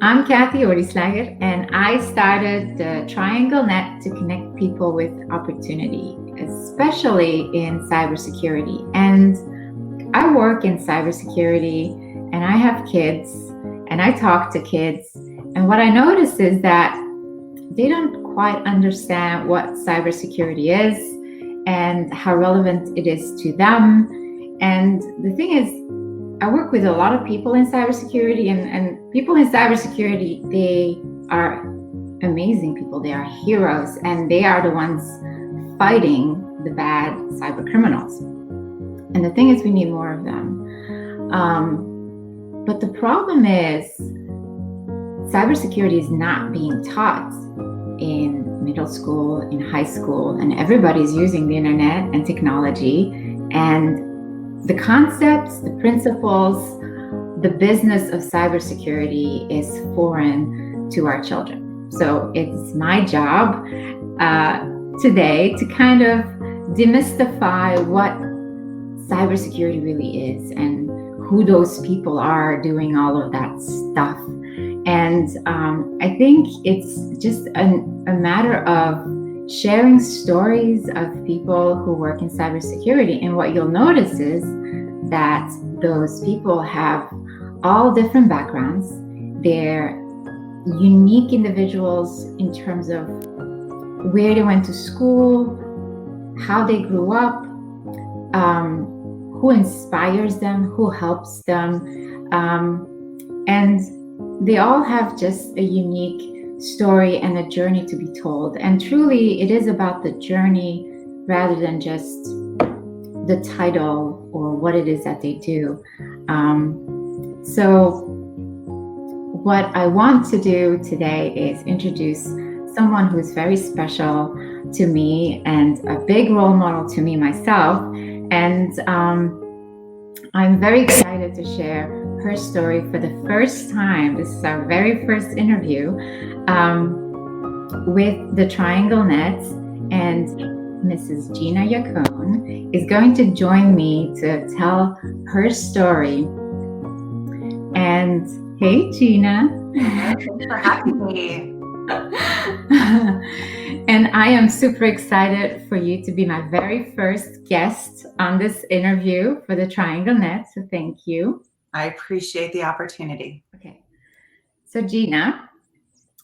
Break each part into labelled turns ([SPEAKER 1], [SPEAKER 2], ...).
[SPEAKER 1] I'm Kathy Ortislager, and I started the Triangle Net to connect people with opportunity, especially in cybersecurity. And I work in cybersecurity, and I have kids, and I talk to kids. And what I notice is that they don't quite understand what cybersecurity is and how relevant it is to them. And the thing is, I work with a lot of people in cybersecurity, and people in cybersecurity, they are amazing people. They are heroes, and they are the ones fighting the bad cyber criminals. And the thing is, we need more of them. But the problem is, cybersecurity is not being taught in middle school, in high school, and everybody's using the internet and technology. And the concepts, the principles, the business of cybersecurity is foreign to our children. So it's my job today to kind of demystify what cybersecurity really is and who those people are doing all of that stuff. And I think it's just a matter of sharing stories of people who work in cybersecurity. And what you'll notice is that those people have all different backgrounds. They're unique individuals in terms of where they went to school, how they grew up, who inspires them, who helps them. And they all have just a unique story and a journey to be told. And truly, it is about the journey rather than just the title or what it is that they do. So what I want to do today is introduce someone who is very special to me and a big role model to me myself. And I'm very excited to share her story for the first time. This is our very first interview with the Triangle Net, and Mrs. Gina Yacone is going to join me to tell her story. And hey, Gina.
[SPEAKER 2] Thanks for having me.
[SPEAKER 1] And I am super excited for you to be my very first guest on this interview for the Triangle Net, so thank you.
[SPEAKER 2] I appreciate the opportunity.
[SPEAKER 1] Okay, so Gina,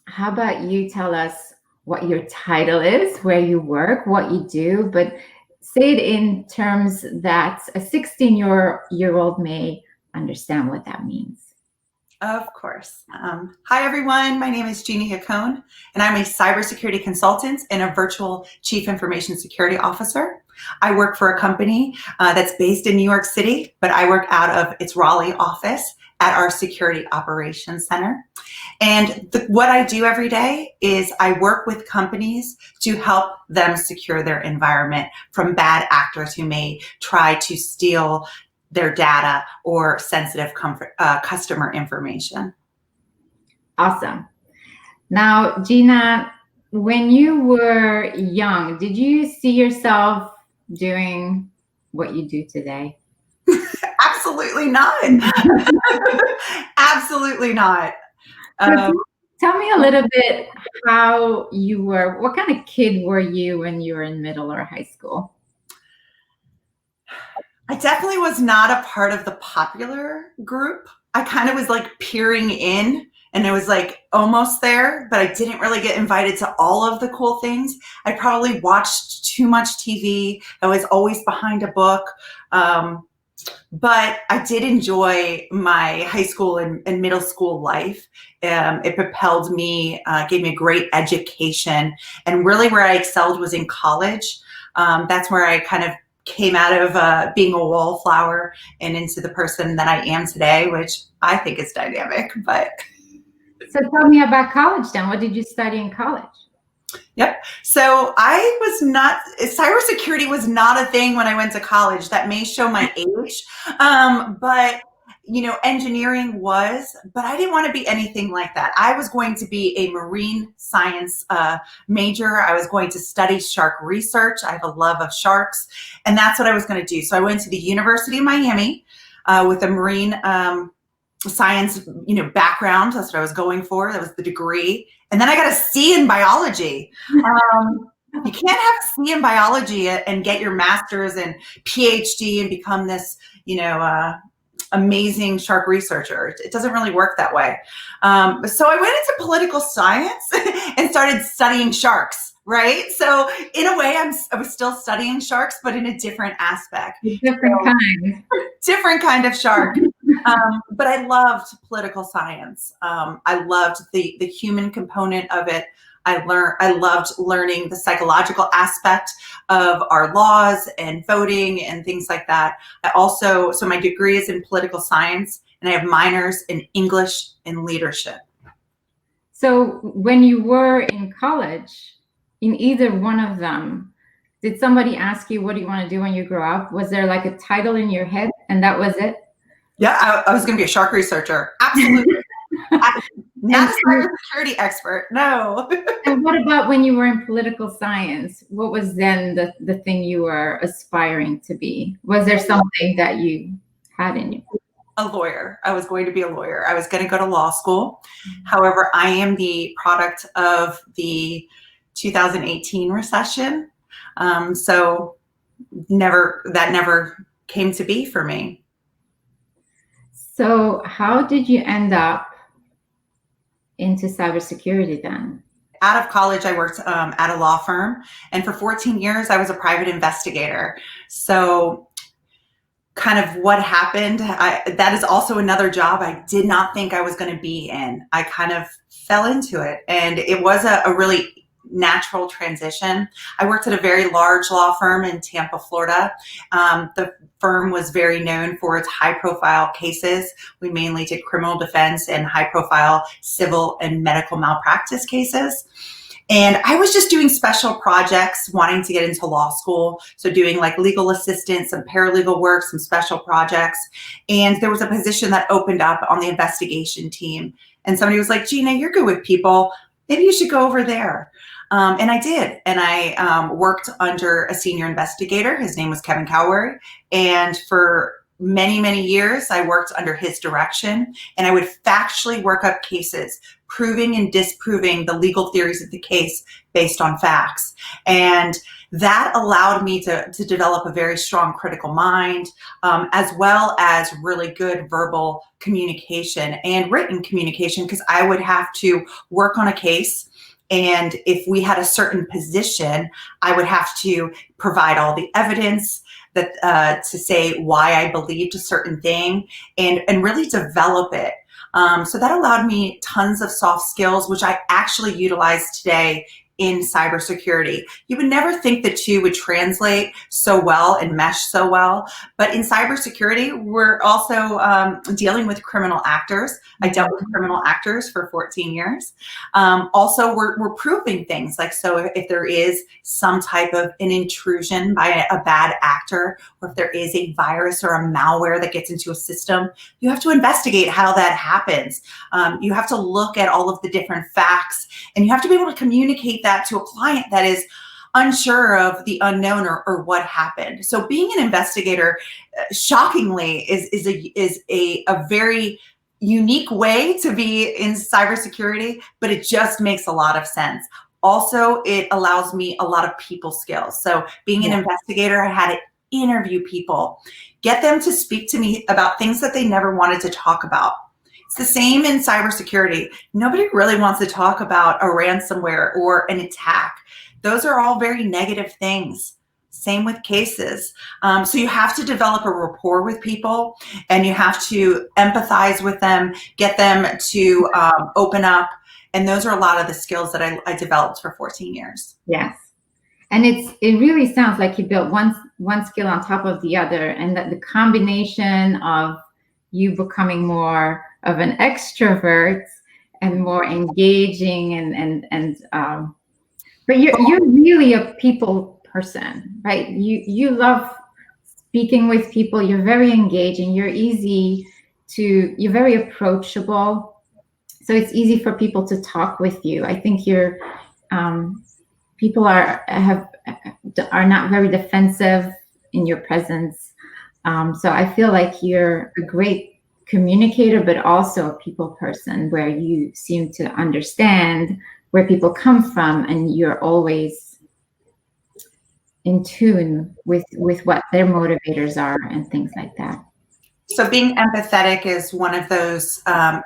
[SPEAKER 1] how about you tell us what your title is, where you work, what you do, but say it in terms that a 16-year-old may understand what that means.
[SPEAKER 2] Of course. Hi, everyone. My name is Gina Yacone, and I'm a cybersecurity consultant and a virtual chief information security officer. I work for a company that's based in New York City, but I work out of its Raleigh office at our security operations center. And what I do every day is I work with companies to help them secure their environment from bad actors who may try to steal their data or sensitive customer information.
[SPEAKER 1] Awesome. Now, Gina, when you were young, did you see yourself doing what you do today?
[SPEAKER 2] Absolutely not. Absolutely not.
[SPEAKER 1] Tell me a little bit how you were. What kind of kid were you when you were in middle or high school?
[SPEAKER 2] I definitely was not a part of the popular group. I kind of was like peering in, and I was like almost there, but I didn't really get invited to all of the cool things. I probably watched too much TV. I was always behind a book. But I did enjoy my high school and middle school life. It propelled me, gave me a great education. And really where I excelled was in college. That's where I kind of came out of being a wallflower and into the person that I am today, which I think is dynamic. But
[SPEAKER 1] so tell me about college then. What did you study in college?
[SPEAKER 2] Yep. So cybersecurity was not a thing when I went to college. That may show my age. But engineering was, but I didn't want to be anything like that. I was going to be a marine science major. I was going to study shark research. I have a love of sharks, and that's what I was going to do. So I went to the University of Miami with a marine science, background. That's what I was going for. That was the degree. And then I got a C in biology. You can't have a C in biology and get your master's and PhD and become this, amazing shark researcher. It doesn't really work that way. So I went into political science and started studying sharks, right? So in a way, I was still studying sharks, but in a different aspect. Different kind of shark. But I loved political science. I loved the human component of it. I loved learning the psychological aspect of our laws and voting and things like that. So my degree is in political science, and I have minors in English and leadership.
[SPEAKER 1] So when you were in college, in either one of them, did somebody ask you, what do you want to do when you grow up? Was there like a title in your head and that was it?
[SPEAKER 2] Yeah, I was going to be a shark researcher. Absolutely. Not a cybersecurity expert, no.
[SPEAKER 1] And what about when you were in political science? What was then the thing you were aspiring to be? Was there something that you had in you?
[SPEAKER 2] A lawyer. I was going to be a lawyer. I was going to go to law school. However, I am the product of the 2018 recession. So that never came to be for me.
[SPEAKER 1] So how did you end up into cybersecurity then?
[SPEAKER 2] Out of college, I worked at a law firm, and for 14 years, I was a private investigator. So kind of what happened, that is also another job I did not think I was going to be in. I kind of fell into it, and it was a really natural transition. I worked at a very large law firm in Tampa, Florida. The firm was very known for its high-profile cases. We mainly did criminal defense and high-profile civil and medical malpractice cases. And I was just doing special projects, wanting to get into law school. So doing like legal assistance, some paralegal work, some special projects. And there was a position that opened up on the investigation team. And somebody was like, Gina, you're good with people. Maybe you should go over there. And I did. And I worked under a senior investigator. His name was Kevin Cowary. And for many, many years, I worked under his direction. And I would factually work up cases, proving and disproving the legal theories of the case based on facts. And that allowed me to develop a very strong critical mind, as well as really good verbal communication and written communication, because I would have to work on a case. And if we had a certain position, I would have to provide all the evidence that to say why I believed a certain thing and really develop it. So that allowed me tons of soft skills, which I actually utilize today in cybersecurity. You would never think the two would translate so well and mesh so well, but in cybersecurity, we're also dealing with criminal actors. I dealt with criminal actors for 14 years. Also, we're proving things like, so if there is some type of an intrusion by a bad actor, or if there is a virus or a malware that gets into a system, you have to investigate how that happens. You have to look at all of the different facts, and you have to be able to communicate that to a client that is unsure of the unknown or what happened. So being an investigator, shockingly, is a very unique way to be in cybersecurity, but it just makes a lot of sense. Also, it allows me a lot of people skills. So being an investigator, I had to interview people, get them to speak to me about things that they never wanted to talk about. It's the same in cybersecurity. Nobody really wants to talk about a ransomware or an attack. Those are all very negative things. Same with cases. So you have to develop a rapport with people, and you have to empathize with them, get them to open up. And those are a lot of the skills that I developed for 14 years.
[SPEAKER 1] Yes. And it really sounds like you built one skill on top of the other, and that the combination of you becoming more of an extrovert and more engaging but you're really a people person, right? You love speaking with people. You're very engaging. You're very approachable. So it's easy for people to talk with you. I think people are not very defensive in your presence. So I feel like you're a great communicator, but also a people person, where you seem to understand where people come from, and you're always in tune with what their motivators are and things like that.
[SPEAKER 2] So being empathetic is one of those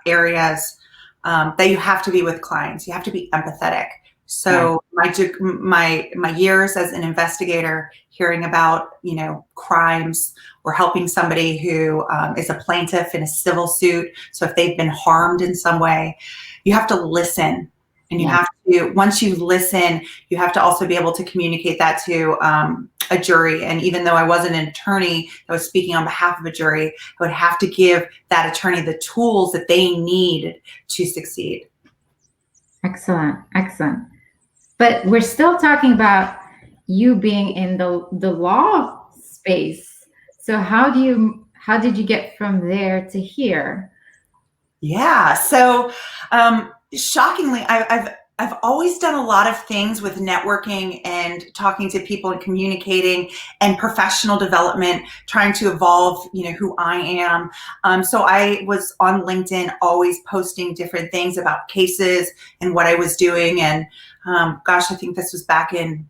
[SPEAKER 2] areas that you have to be with clients. You have to be empathetic. So my years as an investigator, hearing about, you know, crimes or helping somebody who is a plaintiff in a civil suit. So if they've been harmed in some way, you have to listen. And you have to, once you listen, you have to also be able to communicate that to a jury. And even though I wasn't an attorney that was speaking on behalf of a jury, I would have to give that attorney the tools that they need to succeed.
[SPEAKER 1] Excellent, excellent. But we're still talking about you being in the law space. So how did you get from there to here?
[SPEAKER 2] Yeah. So shockingly, I've always done a lot of things with networking and talking to people and communicating and professional development, trying to evolve, you know, who I am. So I was on LinkedIn, always posting different things about cases and what I was doing. And gosh, I think this was back in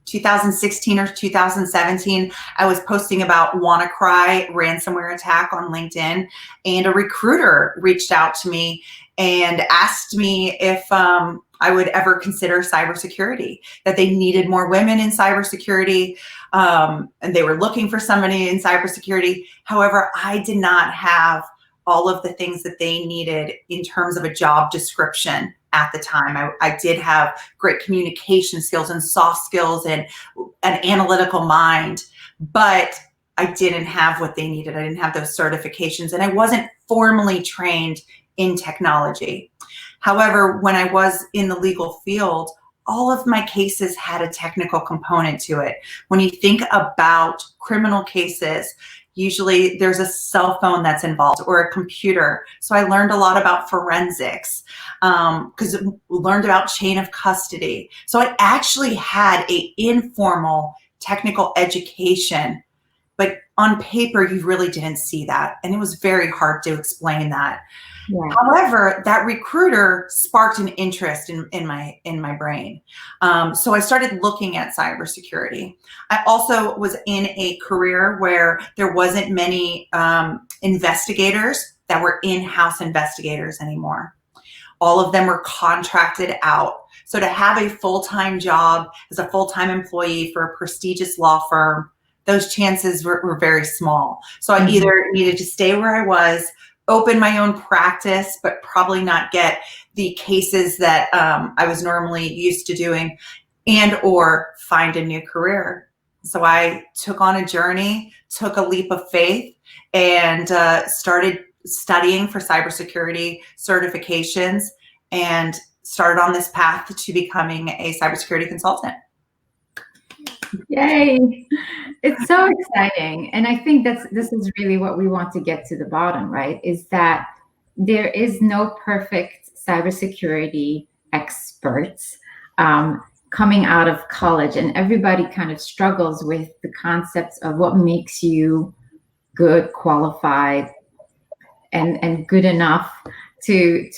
[SPEAKER 2] 2016 or 2017, I was posting about WannaCry ransomware attack on LinkedIn, and a recruiter reached out to me and asked me if I would ever consider cybersecurity, that they needed more women in cybersecurity, and they were looking for somebody in cybersecurity. However, I did not have all of the things that they needed in terms of a job description at the time. I did have great communication skills and soft skills and an analytical mind, but I didn't have what they needed. I didn't have those certifications, and I wasn't formally trained in technology. However, when I was in the legal field, all of my cases had a technical component to it. When you think about criminal cases, usually there's a cell phone that's involved or a computer. So I learned a lot about forensics, because we learned about chain of custody. So I actually had an informal technical education, but on paper, you really didn't see that. And it was very hard to explain that. Yeah. However, that recruiter sparked an interest in my brain. So I started looking at cybersecurity. I also was in a career where there wasn't many investigators that were in-house investigators anymore. All of them were contracted out. So to have a full-time job as a full-time employee for a prestigious law firm, those chances were very small. So I either needed to stay where I was, open my own practice, but probably not get the cases that I was normally used to doing, and or find a new career. So I took on a journey, took a leap of faith, and started studying for cybersecurity certifications, and started on this path to becoming a cybersecurity consultant.
[SPEAKER 1] Yay! It's so exciting. And I think this is really what we want to get to the bottom, right? Is that there is no perfect cybersecurity experts coming out of college, and everybody kind of struggles with the concepts of what makes you good, qualified, and good enough to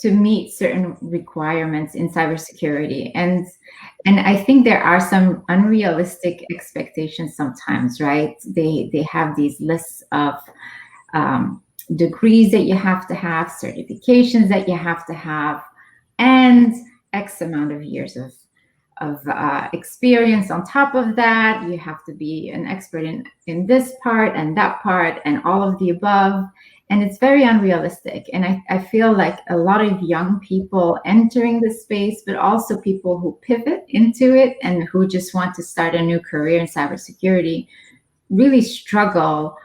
[SPEAKER 1] meet certain requirements in cybersecurity. And I think there are some unrealistic expectations sometimes, right? They have these lists of degrees that you have to have, certifications that you have to have, and X amount of years of experience on top of that. You have to be an expert in this part and that part and all of the above. And it's very unrealistic. And I feel like a lot of young people entering the space, but also people who pivot into it and who just want to start a new career in cybersecurity, really struggle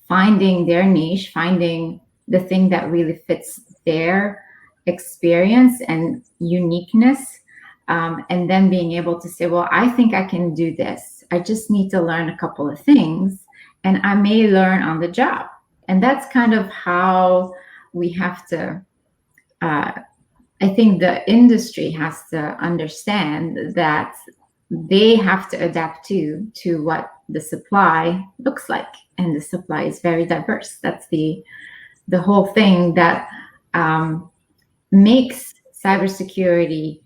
[SPEAKER 1] finding their niche, finding the thing that really fits their experience and uniqueness. And then being able to say, well, I think I can do this. I just need to learn a couple of things, and I may learn on the job. And that's kind of how we have to, I think the industry has to understand that they have to adapt to what the supply looks like, and the supply is very diverse. That's the whole thing that makes cybersecurity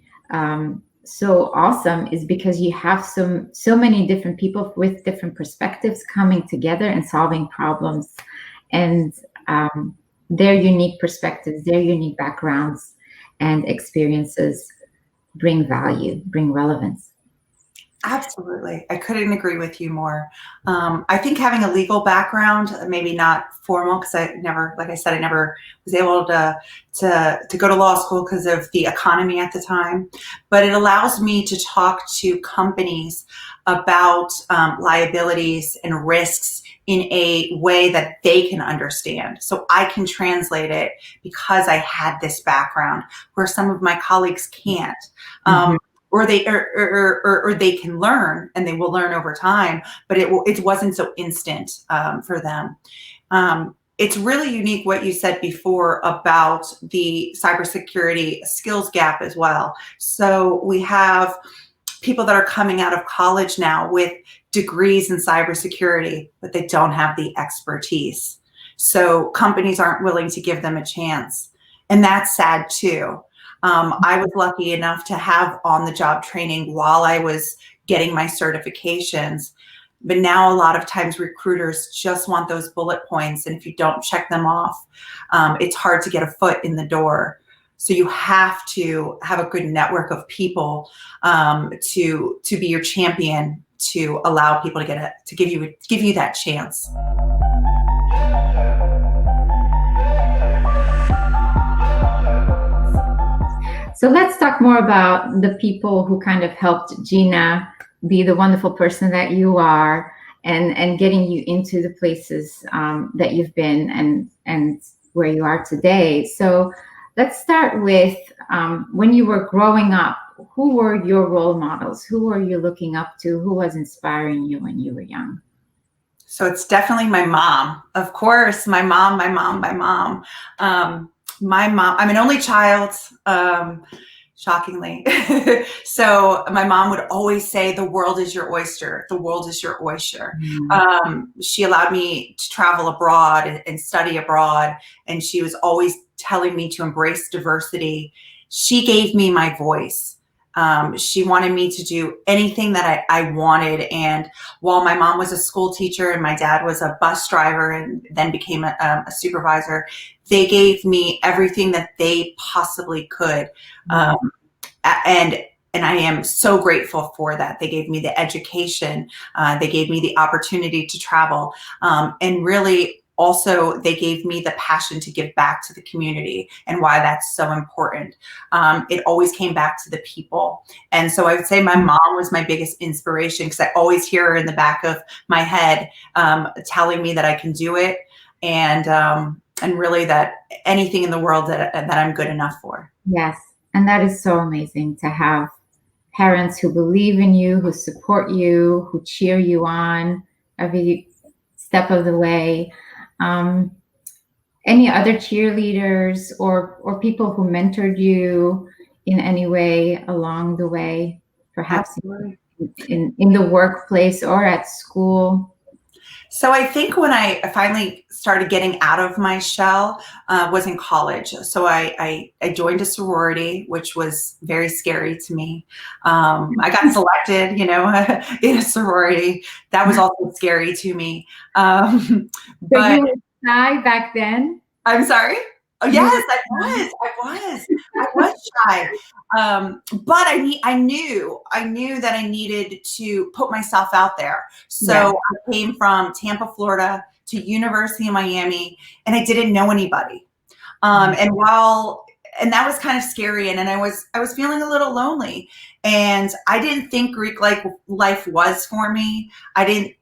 [SPEAKER 1] so awesome, is because you have so many different people with different perspectives coming together and solving problems, and their unique perspectives, their unique backgrounds and experiences bring value, bring relevance.
[SPEAKER 2] Absolutely. I couldn't agree with you more. I think having a legal background, maybe not formal, because I never, like I said, I never was able to go to law school because of the economy at the time, but it allows me to talk to companies about liabilities and risks in a way that they can understand. So I can translate it because I had this background where some of my colleagues can't. Or they can learn, and they will learn over time, but it wasn't so instant for them. It's really unique what you said before about the cybersecurity skills gap as well. So we have people that are coming out of college now with degrees in cybersecurity, but they don't have the expertise. So companies aren't willing to give them a chance. And that's sad too. I was lucky enough to have on-the-job training while I was getting my certifications. But now a lot of times recruiters just want those bullet points. And if you don't check them off, it's hard to get a foot in the door. So you have to have a good network of people to be your champion, to allow people to give you that chance.
[SPEAKER 1] So let's talk more about the people who kind of helped Gina be the wonderful person that you are, and getting you into the places that you've been and where you are today. So let's start with when you were growing up, who were your role models? Who were you looking up to? Who was inspiring you when you were young?
[SPEAKER 2] So it's definitely my mom. Of course, my mom. My mom, I'm an only child, shockingly. So my mom would always say, the world is your oyster. The world is your oyster. She allowed me to travel abroad and study abroad. And she was always telling me to embrace diversity. She gave me my voice. She wanted me to do anything that I wanted. And while my mom was a school teacher and my dad was a bus driver and then became a supervisor, they gave me everything that they possibly could. And I am so grateful for that. They gave me the education. They gave me the opportunity to travel. And really, also, they gave me the passion to give back to the community, and why that's so important. It always came back to the people. And so I would say my mom was my biggest inspiration, because I always hear her in the back of my head telling me that I can do it, and really that anything in the world that I'm good enough for.
[SPEAKER 1] Yes, and that is so amazing to have parents who believe in you, who support you, who cheer you on every step of the way. Any other cheerleaders or people who mentored you in any way along the way, perhaps in the workplace or at school?
[SPEAKER 2] So I think when I finally started getting out of my shell was in college. So I joined a sorority, which was very scary to me. I got selected, in a sorority. That was also scary to me.
[SPEAKER 1] But you were shy back then?
[SPEAKER 2] I'm sorry? Oh, yes, I was shy. But I knew that I needed to put myself out there. So I came from Tampa, Florida to University of Miami, and I didn't know anybody. And that was kind of scary. And I was feeling a little lonely, and I didn't think Greek life was for me. I didn't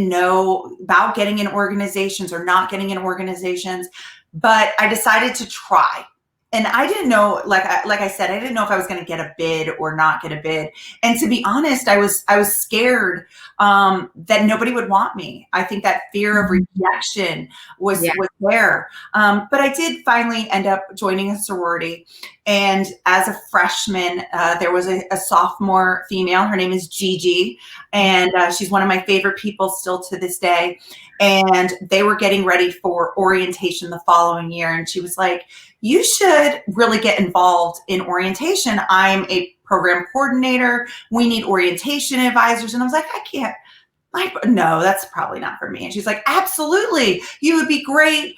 [SPEAKER 2] know about getting in organizations or not getting in organizations, but I decided to try. and I didn't know, like I said, I didn't know if I was going to get a bid or not get a bid. And to be honest, I was scared that nobody would want me. I think that fear of rejection was there. But I did finally end up joining a sorority. And as a freshman, there was a sophomore female. Her name is Gigi, and she's one of my favorite people still to this day. And they were getting ready for orientation the following year. And she was like, you should really get involved in orientation. I'm a program coordinator. We need orientation advisors. And I was like, I can't. No, that's probably not for me. And she's like, absolutely. You would be great.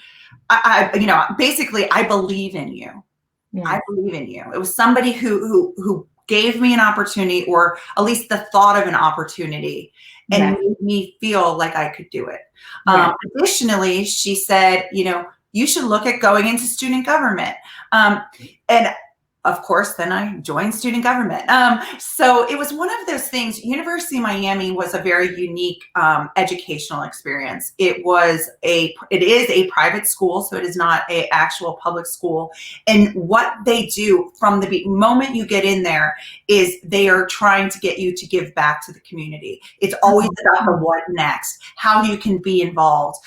[SPEAKER 2] Basically, I believe in you. Yeah. I believe in you. It was somebody who gave me an opportunity, or at least the thought of an opportunity, and made me feel like I could do it. Yeah. Additionally, she said, you should look at going into student government. And of course, then I joined student government. So it was one of those things. University of Miami was a very unique educational experience. It is a private school, so it is not an actual public school. And what they do from the moment you get in there is they are trying to get you to give back to the community. It's always about the what next, how you can be involved,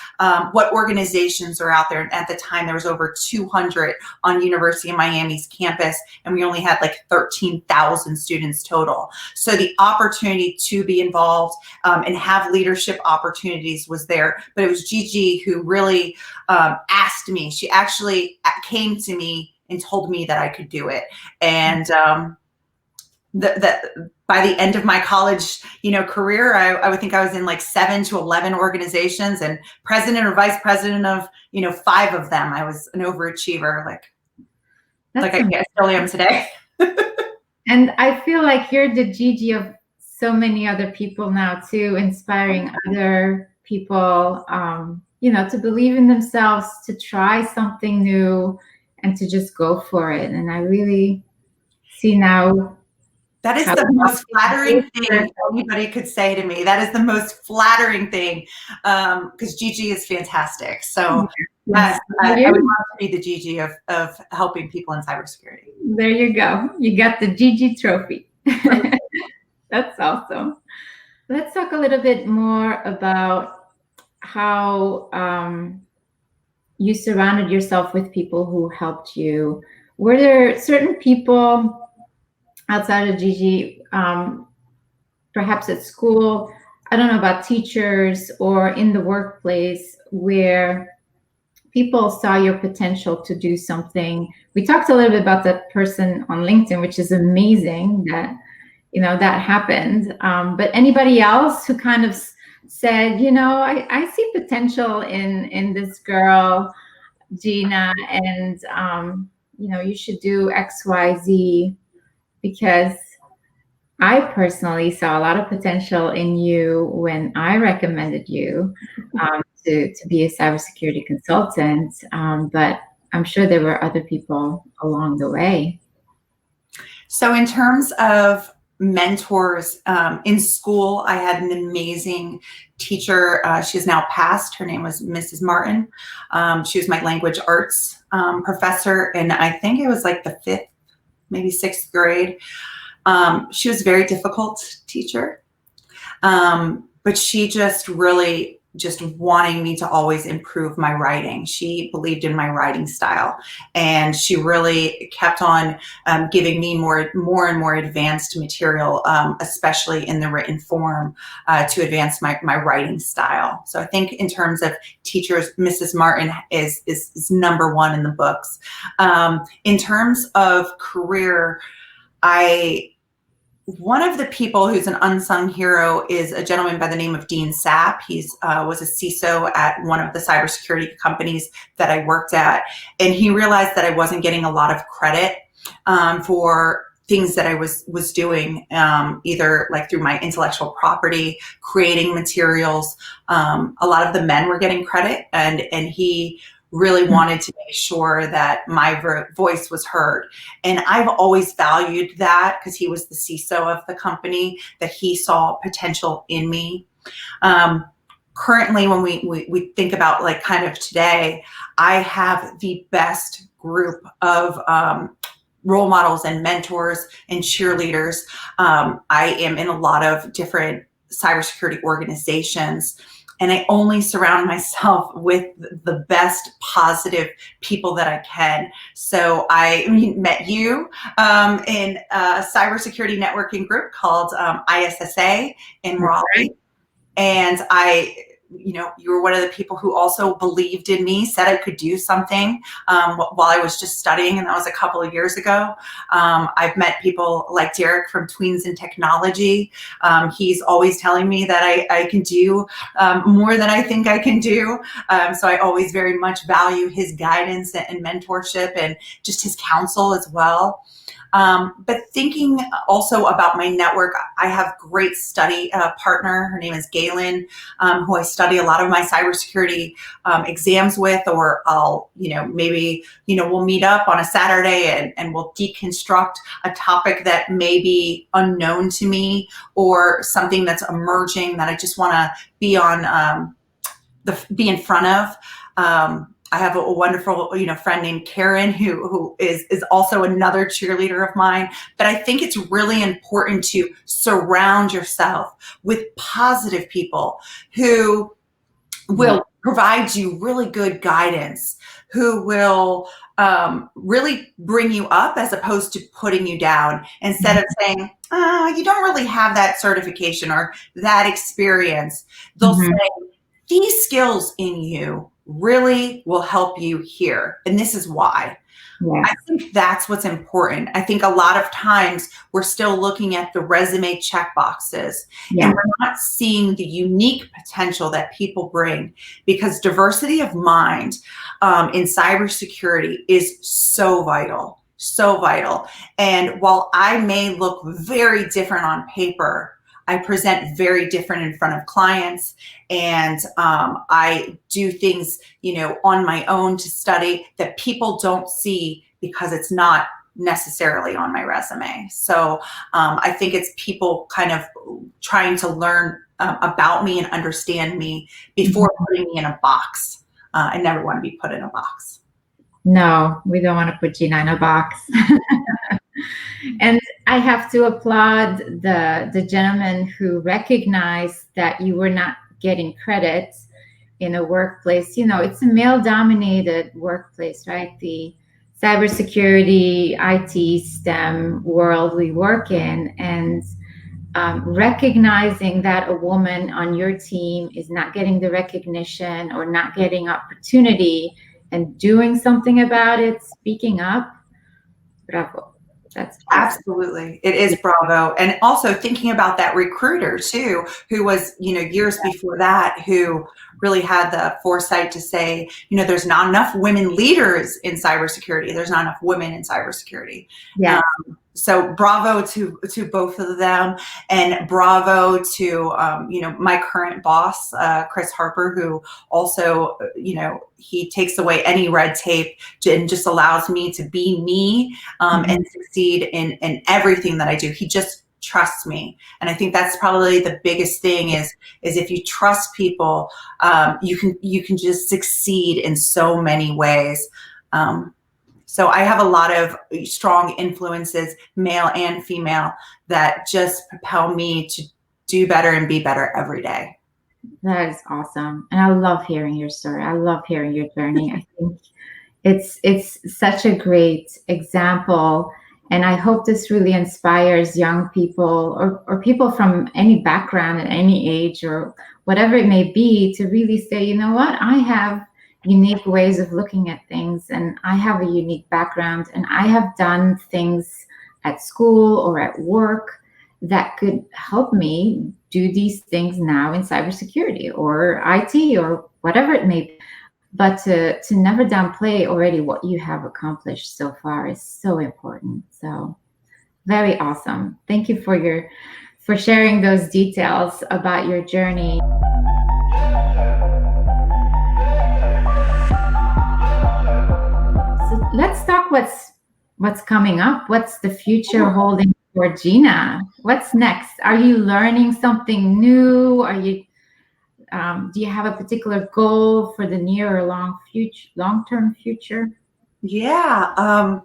[SPEAKER 2] what organizations are out there. And at the time, there was over 200 on University of Miami's campus, and we only had like 13,000 students total. So the opportunity to be involved and have leadership opportunities was there. But it was Gigi who really asked me. She actually came to me and told me that I could do it. And by the end of my college, career, I would think I was in like 7 to 11 organizations, and president or vice president of, 5 of them. I was an overachiever, like I still am today.
[SPEAKER 1] And I feel like you're the Gigi of so many other people now too, inspiring other people, to believe in themselves, to try something new, and to just go for it. And I really see now.
[SPEAKER 2] That is the most flattering thing anybody could say to me. That is the most flattering thing, because Gigi is fantastic. So yes, I would love to be the Gigi of helping people in cybersecurity.
[SPEAKER 1] There you go. You got the Gigi trophy. That's awesome. Let's talk a little bit more about how you surrounded yourself with people who helped you. Were there certain people outside of Gigi, perhaps at school, I don't know about teachers, or in the workplace, where people saw your potential to do something? We talked a little bit about that person on LinkedIn, which is amazing that, that happened. But anybody else who kind of said, I see potential in this girl, Gina, and, you should do X, Y, Z. Because I personally saw a lot of potential in you when I recommended you to be a cybersecurity consultant, but I'm sure there were other people along the way.
[SPEAKER 2] So in terms of mentors, in school, I had an amazing teacher. She is now passed. Her name was Mrs. Martin. She was my language arts professor, and I think it was like the 5th, maybe 6th grade. She was a very difficult teacher, but she just really wanting me to always improve my writing. She believed in my writing style, and she really kept on giving me more and more advanced material, especially in the written form, to advance my writing style. So I think in terms of teachers, Mrs. Martin is number 1 in the books. In terms of career, one of the people who's an unsung hero is a gentleman by the name of Dean Sapp. He was a CISO at one of the cybersecurity companies that I worked at. And he realized that I wasn't getting a lot of credit for things that I was doing, either like through my intellectual property, creating materials. A lot of the men were getting credit, and he really wanted to make sure that my voice was heard. And I've always valued that, because he was the CISO of the company, that he saw potential in me. currently, when we think about like kind of today, I have the best group of role models and mentors and cheerleaders. I am in a lot of different cybersecurity organizations, and I only surround myself with the best positive people that I can. So I met you in a cybersecurity networking group called ISSA in Raleigh. And you were one of the people who also believed in me, said I could do something while I was just studying, and that was a couple of years ago. I've met people like Derek from Tweens Technology. He's always telling me that I can do more than I think I can do. So I always very much value his guidance and mentorship and just his counsel as well. But thinking also about my network, I have a great study partner. Her name is Galen, who I study a lot of my cybersecurity exams with, or I'll, maybe, we'll meet up on a Saturday and we'll deconstruct a topic that may be unknown to me or something that's emerging that I just want to be on, be in front of. I have a wonderful, friend named Karen who is also another cheerleader of mine. But I think it's really important to surround yourself with positive people who will provide you really good guidance, who will really bring you up as opposed to putting you down. Instead of saying, you don't really have that certification or that experience, they'll say, these skills in you really will help you here. And this is why. Yes. I think that's what's important. I think a lot of times we're still looking at the resume check boxes, and we're not seeing the unique potential that people bring, because diversity of mind in cybersecurity is so vital, so vital. And while I may look very different on paper, I present very different in front of clients, and I do things, on my own to study that people don't see because it's not necessarily on my resume. So I think it's people kind of trying to learn about me and understand me before putting me in a box. I never want to be put in a box.
[SPEAKER 1] No, we don't want to put Gina in a box. And I have to applaud the gentleman who recognized that you were not getting credit in a workplace. It's a male-dominated workplace, right? The cybersecurity, IT, STEM world we work in, and recognizing that a woman on your team is not getting the recognition or not getting opportunity and doing something about it, speaking up, bravo. That's awesome.
[SPEAKER 2] Absolutely. It is bravo. And also thinking about that recruiter too, who was, years before that, who really had the foresight to say, there's not enough women leaders in cybersecurity. There's not enough women in cybersecurity.
[SPEAKER 1] Yeah.
[SPEAKER 2] So bravo to both of them, and bravo to, my current boss, Chris Harper, who also, he takes away any red tape and just allows me to be me and succeed in everything that I do. He just trusts me. And I think that's probably the biggest thing is if you trust people, you can just succeed in so many ways. So I have a lot of strong influences, male and female, that just propel me to do better and be better every day.
[SPEAKER 1] That is awesome. And I love hearing your story. I love hearing your journey. I think it's such a great example. And I hope this really inspires young people or people from any background at any age or whatever it may be to really say, you know what, I have unique ways of looking at things, and I have a unique background, and I have done things at school or at work that could help me do these things now in cybersecurity or IT or whatever it may be. But to never downplay already what you have accomplished so far is so important. So very awesome. Thank you for sharing those details about your journey. So let's talk what's coming up. What's the future holding for Gina? What's next? Are you learning something new? Are you Do you have a particular goal for the near or long-term future?
[SPEAKER 2] Yeah.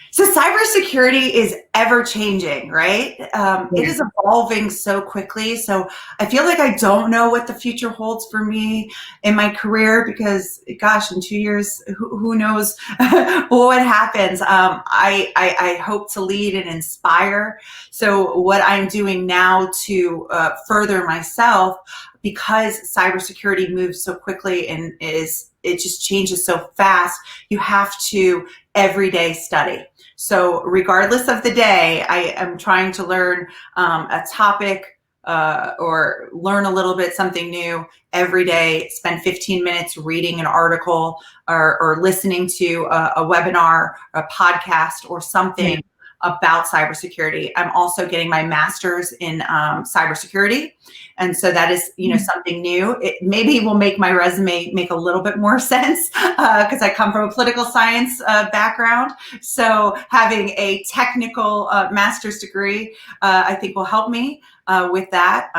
[SPEAKER 2] So cybersecurity is ever changing, right? It is evolving so quickly. So I feel like I don't know what the future holds for me in my career because, gosh, in 2 years, who knows what happens? I hope to lead and inspire. So what I'm doing now to further myself, because cybersecurity moves so quickly and it just changes so fast, you have to every day study. So regardless of the day, I am trying to learn a topic or learn a little bit something new every day, spend 15 minutes reading an article or listening to a webinar, a podcast or something about cybersecurity. I'm also getting my master's in cybersecurity. And so that is, something new. It maybe will make my resume make a little bit more sense because I come from a political science background. So having a technical master's degree, I think will help me with that.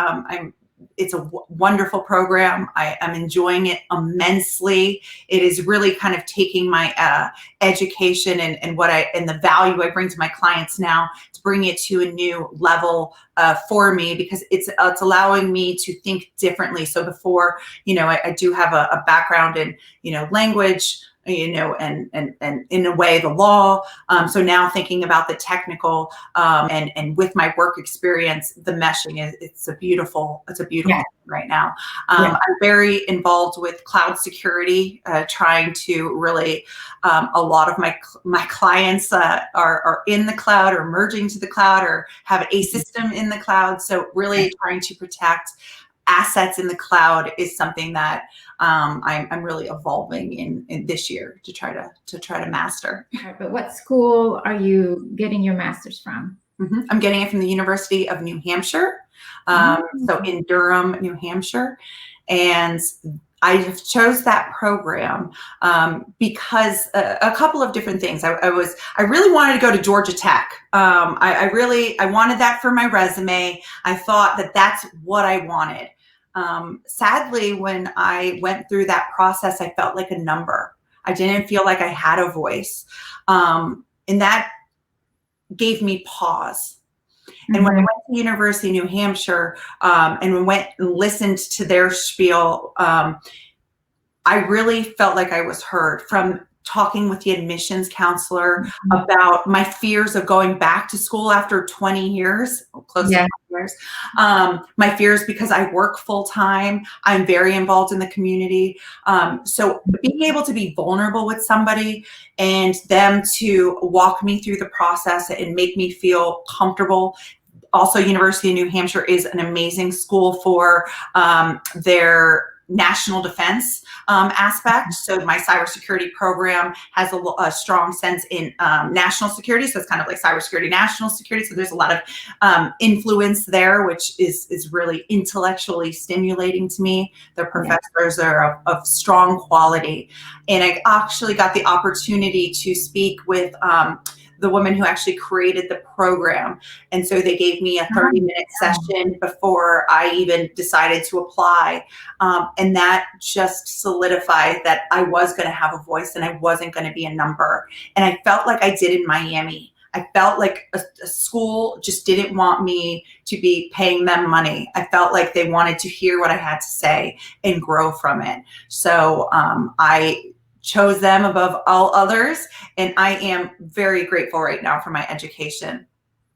[SPEAKER 2] It's a wonderful program. I'm enjoying it immensely. It is really kind of taking my education and the value I bring to my clients now to bring it to a new level for me because it's allowing me to think differently. So before, I do have a background in, language, and in a way the law. So now thinking about the technical and with my work experience, the meshing it's a beautiful right now. I'm very involved with cloud security, trying to really, a lot of my clients are in the cloud or merging to the cloud or have a system in the cloud. So really trying to protect assets in the cloud is something that I'm really evolving in this year to try to master.
[SPEAKER 1] But what school are you getting your master's from?
[SPEAKER 2] I'm getting it from the University of New Hampshire, so in Durham, New Hampshire, and I chose that program because a couple of different things. I really wanted to go to Georgia Tech. I wanted that for my resume. I thought that that's what I wanted. Sadly, when I went through that process, I felt like a number. I didn't feel like I had a voice. And that gave me pause. And when I went to University of New Hampshire and we went and listened to their spiel, I really felt like I was heard from talking with the admissions counselor about my fears of going back to school after 20 years, close to 20 years. My fears because I work full time. I'm very involved in the community. So being able to be vulnerable with somebody and them to walk me through the process and make me feel comfortable. Also, University of New Hampshire is an amazing school for their national defense aspect. So my cybersecurity program has a strong sense in national security. So it's kind of like cybersecurity, national security. So there's a lot of influence there, which is really intellectually stimulating to me. The professors are of strong quality. And I actually got the opportunity to speak with the woman who actually created the program. And so they gave me a 30-minute session before I even decided to apply. And that just solidified that I was going to have a voice and I wasn't going to be a number. And I felt like I did in Miami. I felt like a school just didn't want me to be paying them money. I felt like they wanted to hear what I had to say and grow from it. So I chose them above all others. And I am very grateful right now for my education.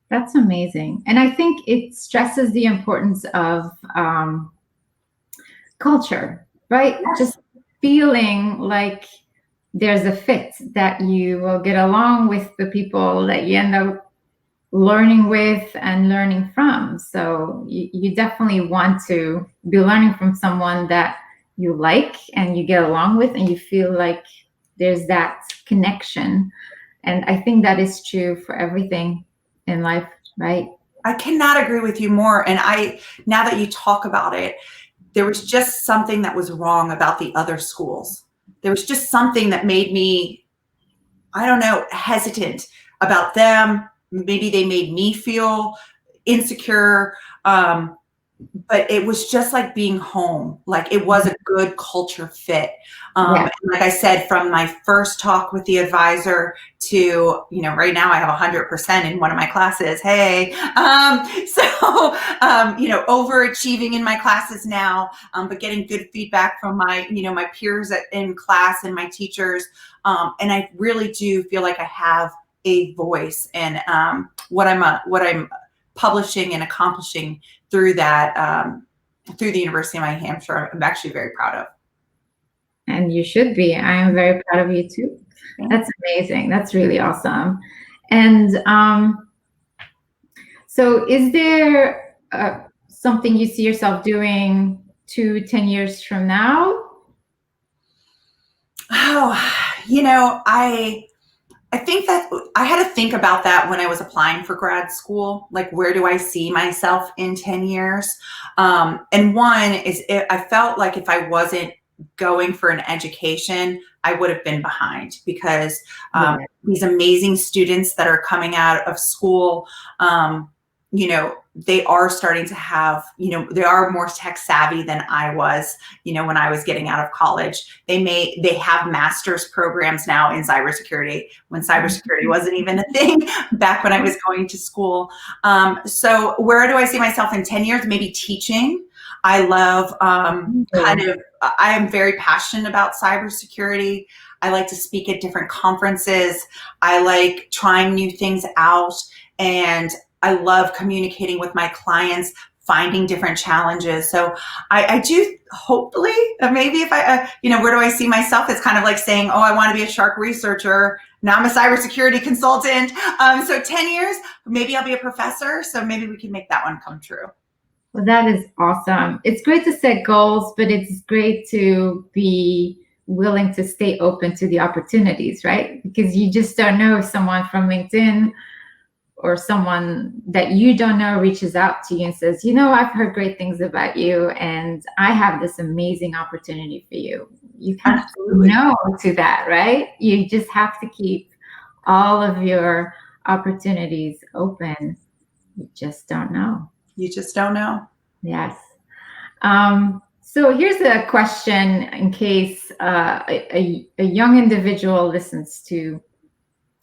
[SPEAKER 1] That's amazing. And I think it stresses the importance of culture, right?
[SPEAKER 2] Yes.
[SPEAKER 1] Just feeling like there's a fit, that you will get along with the people that you end up learning with and learning from. So you definitely want to be learning from someone that you like and you get along with and you feel like there's that connection. And I think that is true for everything in life, right?
[SPEAKER 2] I cannot agree with you more. And now that you talk about it, there was just something that was wrong about the other schools. There was just something that made me, I don't know, hesitant about them. Maybe they made me feel insecure. but it was just like being home. Like it was a good culture fit. And like I said, from my first talk with the advisor to, right now I have 100% in one of my classes. Hey, overachieving in my classes now, but getting good feedback from my, my peers in class and my teachers. And I really do feel like I have a voice in what I'm publishing and accomplishing through that, through the University of New Hampshire. I'm actually very proud of.
[SPEAKER 1] And you should be. I am very proud of you too. That's amazing. That's really awesome. And so is there something you see yourself doing 10 years from now?
[SPEAKER 2] Oh, I think that I had to think about that when I was applying for grad school. Like, where do I see myself in 10 years? And one is I felt like if I wasn't going for an education, I would have been behind, because these amazing students that are coming out of school, they are starting to have, they are more tech savvy than I was, when I was getting out of college. They have master's programs now in cybersecurity, when cybersecurity wasn't even a thing back when I was going to school. So where do I see myself in 10 years? Maybe teaching. I love I am very passionate about cybersecurity. I like to speak at different conferences. I like trying new things out, and I love communicating with my clients, finding different challenges. So I do, hopefully, maybe if I, where do I see myself? It's kind of like saying, oh, I want to be a shark researcher. Now I'm a cybersecurity consultant. So 10 years, maybe I'll be a professor. So maybe we can make that one come true.
[SPEAKER 1] Well, that is awesome. It's great to set goals, but it's great to be willing to stay open to the opportunities, right? Because you just don't know if someone from LinkedIn or someone that you don't know reaches out to you and says, I've heard great things about you, and I have this amazing opportunity for you. You can't say no to that, right? You just have to keep all of your opportunities open. You just don't know.
[SPEAKER 2] You just don't know.
[SPEAKER 1] Yes. So here's a question in case a young individual listens to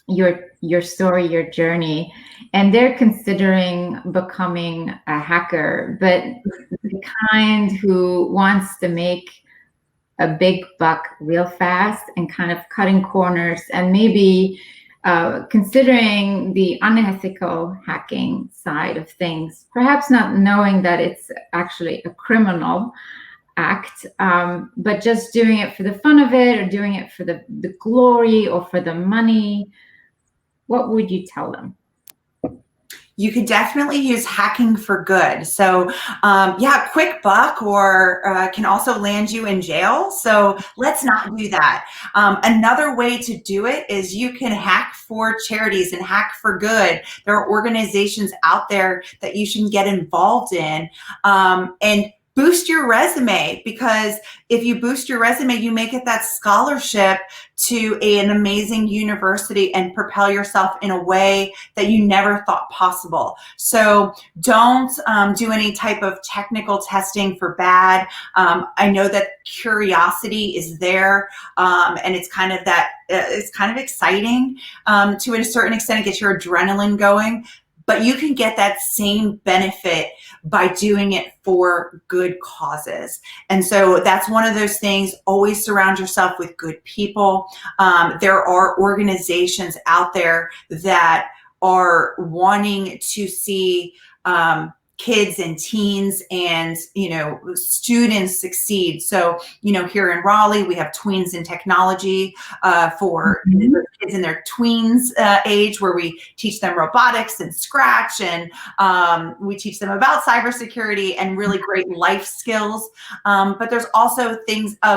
[SPEAKER 1] your story, your journey, and they're considering becoming a hacker, but the kind who wants to make a big buck real fast and kind of cutting corners, and maybe considering the unethical hacking side of things, perhaps not knowing that it's actually a criminal act, but just doing it for the fun of it, or doing it for the glory or for the money. What would you tell them?
[SPEAKER 2] You could definitely use hacking for good. So quick buck, or can also land you in jail. So let's not do that. Another way to do it is you can hack for charities and hack for good. There are organizations out there that you should get involved in, and boost your resume, because if you boost your resume, you may get that scholarship to an amazing university and propel yourself in a way that you never thought possible. So don't do any type of technical testing for bad. I know that curiosity is there, and it's kind of it's kind of exciting to a certain extent. It gets your adrenaline going. But you can get that same benefit by doing it for good causes. And so that's one of those things. Always surround yourself with good people. There are organizations out there that are wanting to see kids and teens and students succeed. So here in Raleigh, we have Tweens Technology for kids in their tweens age, where we teach them robotics and Scratch, and we teach them about cybersecurity and really great life skills. But there's also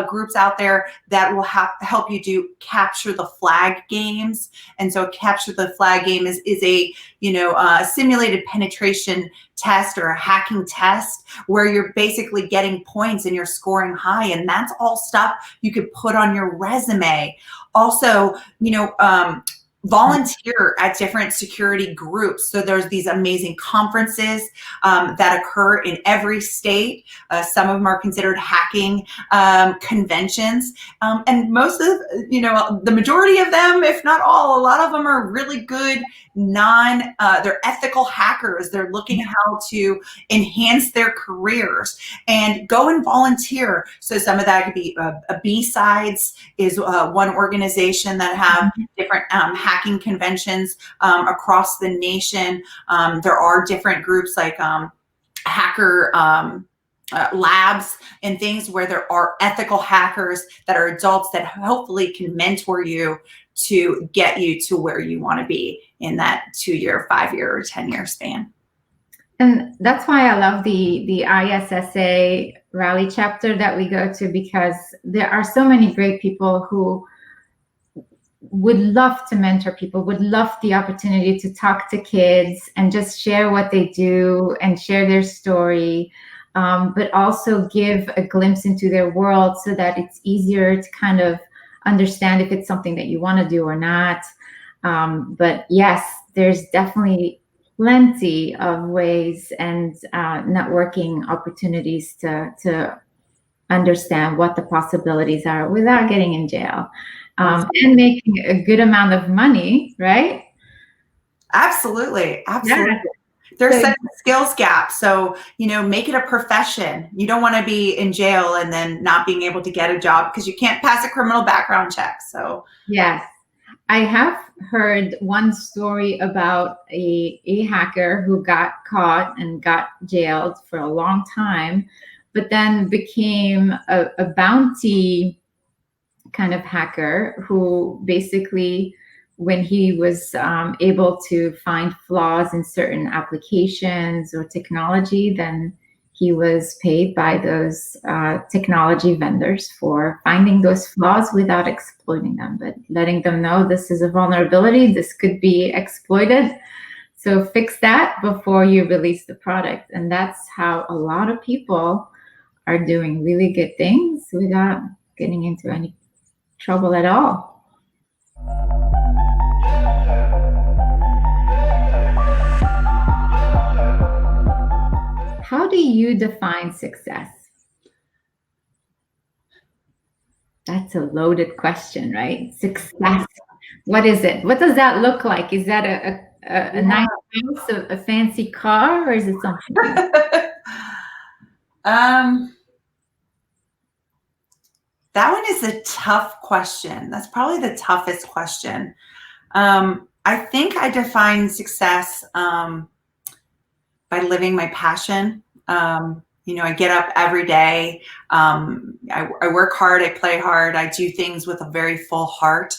[SPEAKER 2] groups out there that will help you do capture the flag games. And so capture the flag game is a simulated penetration test or a hacking test, where you're basically getting points and you're scoring high, and that's all stuff you could put on your resume. Also, volunteer at different security groups. So there's these amazing conferences that occur in every state. Some of them are considered hacking conventions. And most of, the majority of them, if not all, a lot of them are really good they're ethical hackers. They're looking at how to enhance their careers and go and volunteer. So some of that could be a vCISO is one organization that have different hacking conventions across the nation. There are different groups like hacker labs and things where there are ethical hackers that are adults that hopefully can mentor you to get you to where you want to be in that 2-year, 5-year, or 10-year span.
[SPEAKER 1] And that's why I love the ISSA Raleigh chapter that we go to, because there are so many great people who would love to mentor people, would love the opportunity to talk to kids and just share what they do and share their story, but also give a glimpse into their world so that it's easier to kind of understand if it's something that you want to do or not. But yes, there's definitely plenty of ways and networking opportunities to understand what the possibilities are without getting in jail, and making a good amount of money, right?
[SPEAKER 2] Absolutely. Absolutely. Yeah. There's such a skills gap. So, make it a profession. You don't want to be in jail and then not being able to get a job because you can't pass a criminal background check. So,
[SPEAKER 1] yes. I have heard one story about a hacker who got caught and got jailed for a long time, but then became a bounty kind of hacker who basically, when he was able to find flaws in certain applications or technology, then he was paid by those technology vendors for finding those flaws without exploiting them, but letting them know this is a vulnerability, this could be exploited. So fix that before you release the product. And that's how a lot of people are doing really good things without getting into any trouble at all. How do you define success? That's a loaded question, right? Success. What is it? What does that look like? Is that a nice house, a fancy car, or is it something?
[SPEAKER 2] That one is a tough question. That's probably the toughest question. I think I define success by living my passion. I get up every day. I work hard, I play hard, I do things with a very full heart.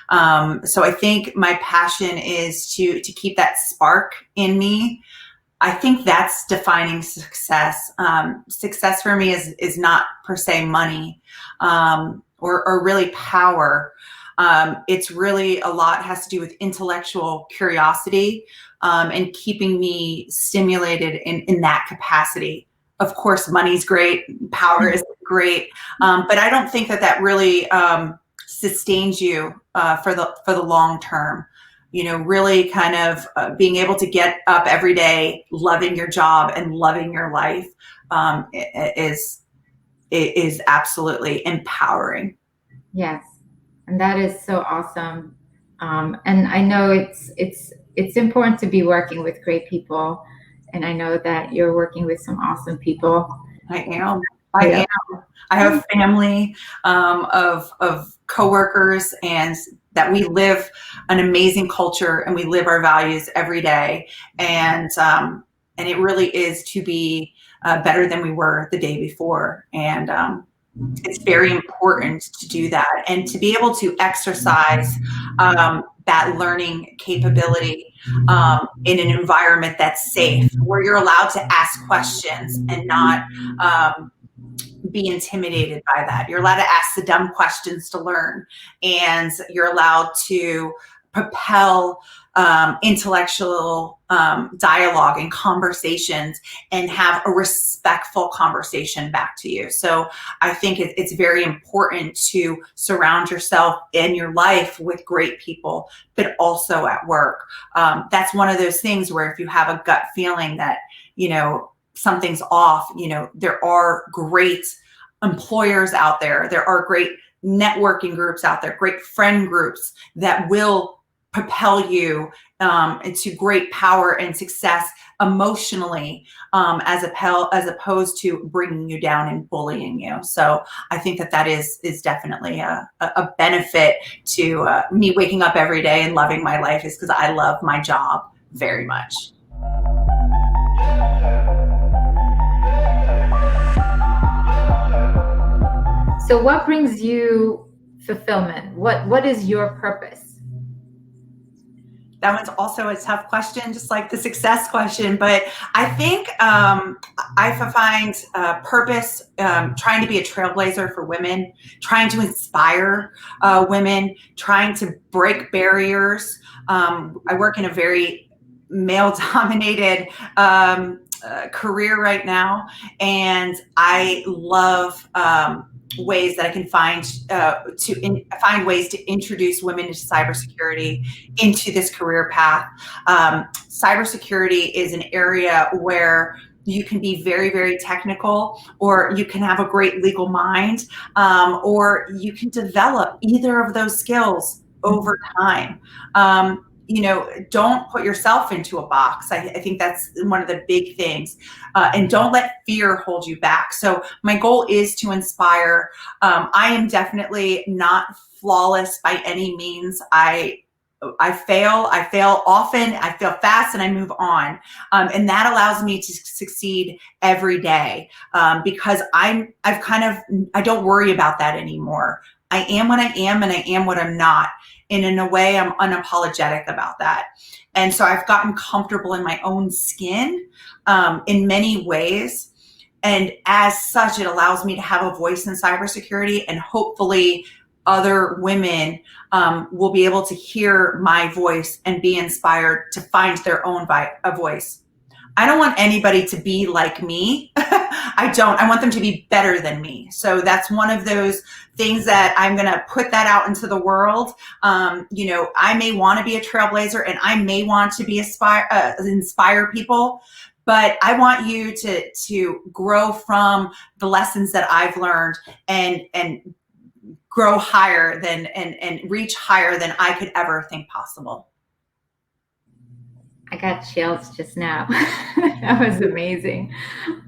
[SPEAKER 2] So I think my passion is to keep that spark in me. I think that's defining success. Success for me is not per se money or really power. It's really a lot has to do with intellectual curiosity and keeping me stimulated in that capacity. Of course, money's great, power is great, but I don't think that really sustains you for the long term. Really kind of being able to get up every day, loving your job and loving your life is absolutely empowering.
[SPEAKER 1] Yes, and that is so awesome. And I know it's important to be working with great people. And I know that you're working with some awesome people.
[SPEAKER 2] I am. I have a family of coworkers, and that we live an amazing culture and we live our values every day. And it really is to be better than we were the day before. And it's very important to do that and to be able to exercise that learning capability in an environment that's safe, where you're allowed to ask questions and not be intimidated by that. You're allowed to ask the dumb questions to learn, and you're allowed to propel intellectual dialogue and conversations, and have a respectful conversation back to you. So I think it's very important to surround yourself in your life with great people, but also at work. That's one of those things where if you have a gut feeling that, something's off, there are great employers out there. There are great networking groups out there, great friend groups that will propel you into great power and success emotionally, as opposed to bringing you down and bullying you. So I think that is definitely a benefit to me waking up every day and loving my life, is because I love my job very much.
[SPEAKER 1] So what brings you fulfillment? What is your purpose?
[SPEAKER 2] That one's also a tough question, just like the success question. But I think I find purpose trying to be a trailblazer for women, trying to inspire women, trying to break barriers. I work in a very male-dominated career right now, and I love ways that I can find ways to introduce women into cybersecurity, into this career path. Cybersecurity is an area where you can be very, very technical, or you can have a great legal mind, or you can develop either of those skills over time. Don't put yourself into a box. I think that's one of the big things. And don't let fear hold you back. So my goal is to inspire. I am definitely not flawless by any means. I fail often, I fail fast, and I move on. And that allows me to succeed every day, because I don't worry about that anymore. I am what I am, and I am what I'm not. And in a way, I'm unapologetic about that. And so I've gotten comfortable in my own skin in many ways. And as such, it allows me to have a voice in cybersecurity, and hopefully other women will be able to hear my voice and be inspired to find their own voice. I don't want anybody to be like me. I want them to be better than me. So that's one of those things that I'm going to put that out into the world. I may want to be a trailblazer, and I may want to be inspire people, but I want you to grow from the lessons that I've learned, and grow higher than and reach higher than I could ever think possible.
[SPEAKER 1] I got chills just now. That was amazing.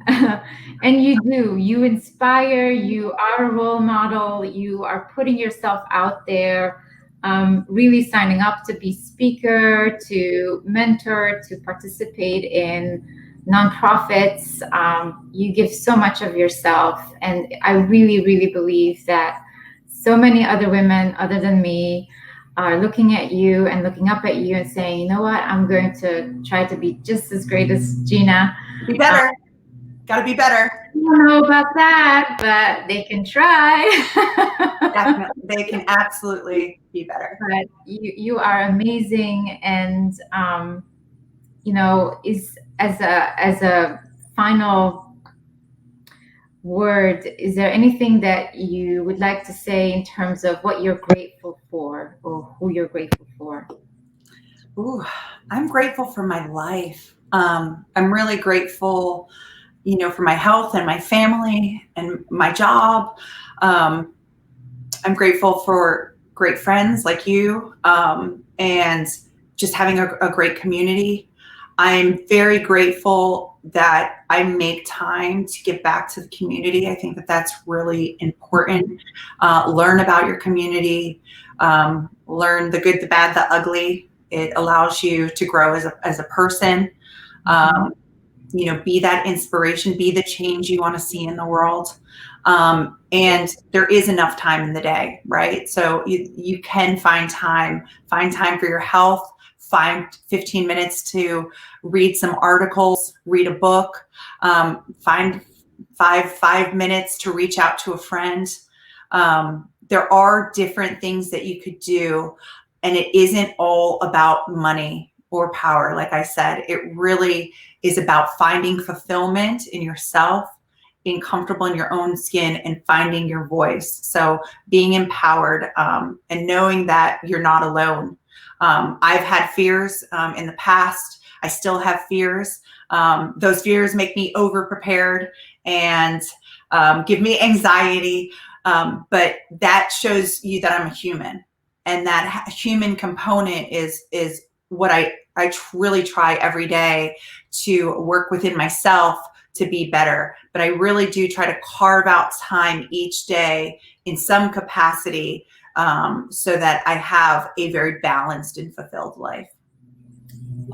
[SPEAKER 1] And you inspire, you are a role model, you are putting yourself out there, really signing up to be speaker, to mentor, to participate in nonprofits. You give so much of yourself. And I really, really believe that so many other women other than me are looking at you and looking up at you and saying, you know what, I'm going to try to be just as great as Gina.
[SPEAKER 2] Be better. Got to be better.
[SPEAKER 1] I don't know about that, but they can try.
[SPEAKER 2] Definitely. They can absolutely be better.
[SPEAKER 1] But you are amazing. And, is as a final word, is there anything that you would like to say in terms of what you're grateful for, or who you're grateful for?
[SPEAKER 2] Ooh, I'm grateful for my life. I'm really grateful, for my health and my family and my job. I'm grateful for great friends like you, and just having a great community. I'm very grateful that I make time to give back to the community. I think that's really important. Learn about your community, learn the good, the bad, the ugly. It allows you to grow as a person. Be that inspiration, be the change you want to see in the world. And there is enough time in the day, right? So you can find time for your health, find 15 minutes to read some articles, read a book, find five minutes to reach out to a friend. There are different things that you could do. And it isn't all about money or power. Like I said, it really is about finding fulfillment in yourself, being comfortable in your own skin, and finding your voice. So being empowered and knowing that you're not alone. I've had fears in the past. I still have fears. Those fears make me over-prepared and give me anxiety. But that shows you that I'm a human. And that human component is what I really try every day to work within myself to be better. But I really do try to carve out time each day in some capacity so that I have a very balanced and fulfilled life.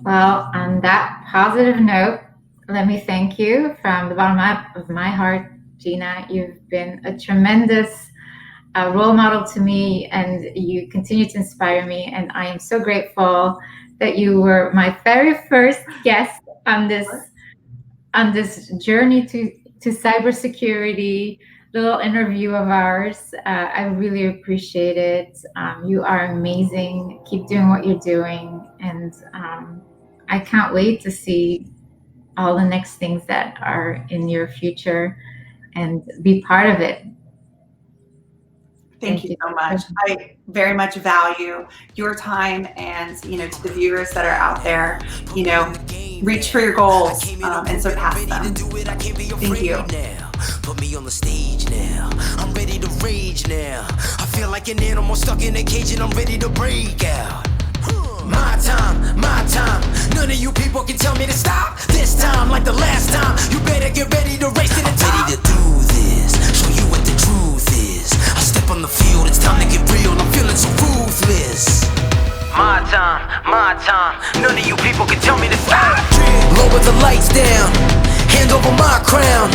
[SPEAKER 1] Well, on that positive note, let me thank you from the bottom of my heart, Gina. You've been a tremendous role model to me, and you continue to inspire me. And I am so grateful that you were my very first guest on this journey to cybersecurity little interview of ours. I really appreciate it. You are amazing. Keep doing what you're doing, and I can't wait to see all the next things that are in your future and be part of it.
[SPEAKER 2] Thank you so much. I very much value your time, and to the viewers that are out there, reach for your goals and surpass them. Thank you.
[SPEAKER 3] Put me on the stage now. I'm ready to rage now. I feel like an animal stuck in a cage and I'm ready to break out. My time, my time. None of you people can tell me to stop. This time, like the last time, you better get ready to race to the top. I'm ready to do this, show you what the truth is. I step on the field, it's time to get real. I'm feeling so ruthless. My time. None of you people can tell me to stop. Lower the lights down. Hand over my crown,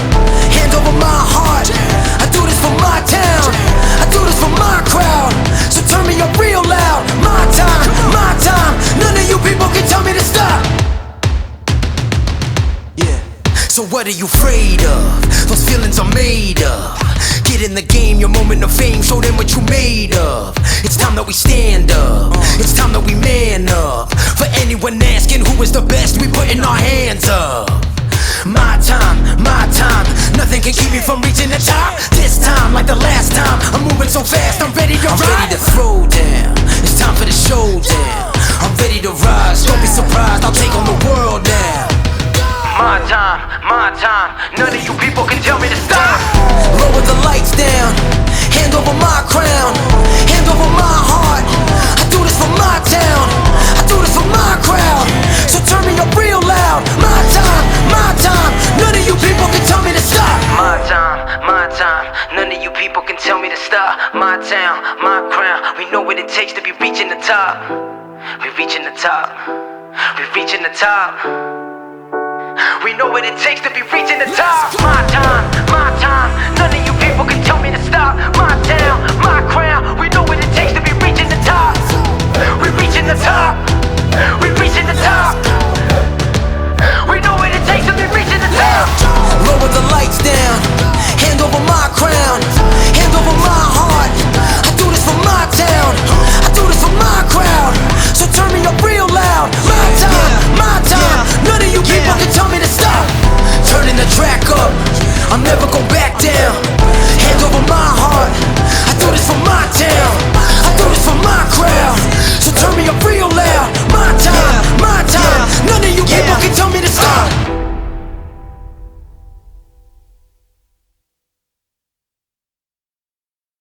[SPEAKER 3] hand over my heart. I do this for my town, I do this for my crowd. So turn me up real loud. My time, none of you people can tell me to stop. Yeah. So what are you afraid of? Those feelings are made of. Get in the game, your moment of fame, show them what you made of. It's time that we stand up, it's time that we man up. For anyone asking who is the best, we putting our hands up. My time, nothing can keep me from reaching the top. This time, like the last time, I'm moving so fast, I'm ready to ride. I'm ready to throw down, it's time for the showdown. I'm ready to rise, don't be surprised, I'll take on the world now. My time, none of you people can tell me to stop. Lower the lights down, hand over my crown, hand over my heart. I do this for my town, I do this for my crowd. So turn me up real loud. My time, none of you people can tell me to stop. My time, none of you people can tell me to stop. My town, my crown, we know what it takes to be reaching the top. We're reaching the top, we're reaching the top. We know what it takes to be reaching the top. My time, none of you people can tell me to stop. My town, my crown, we know what it takes to be reaching the top. We're reaching the top.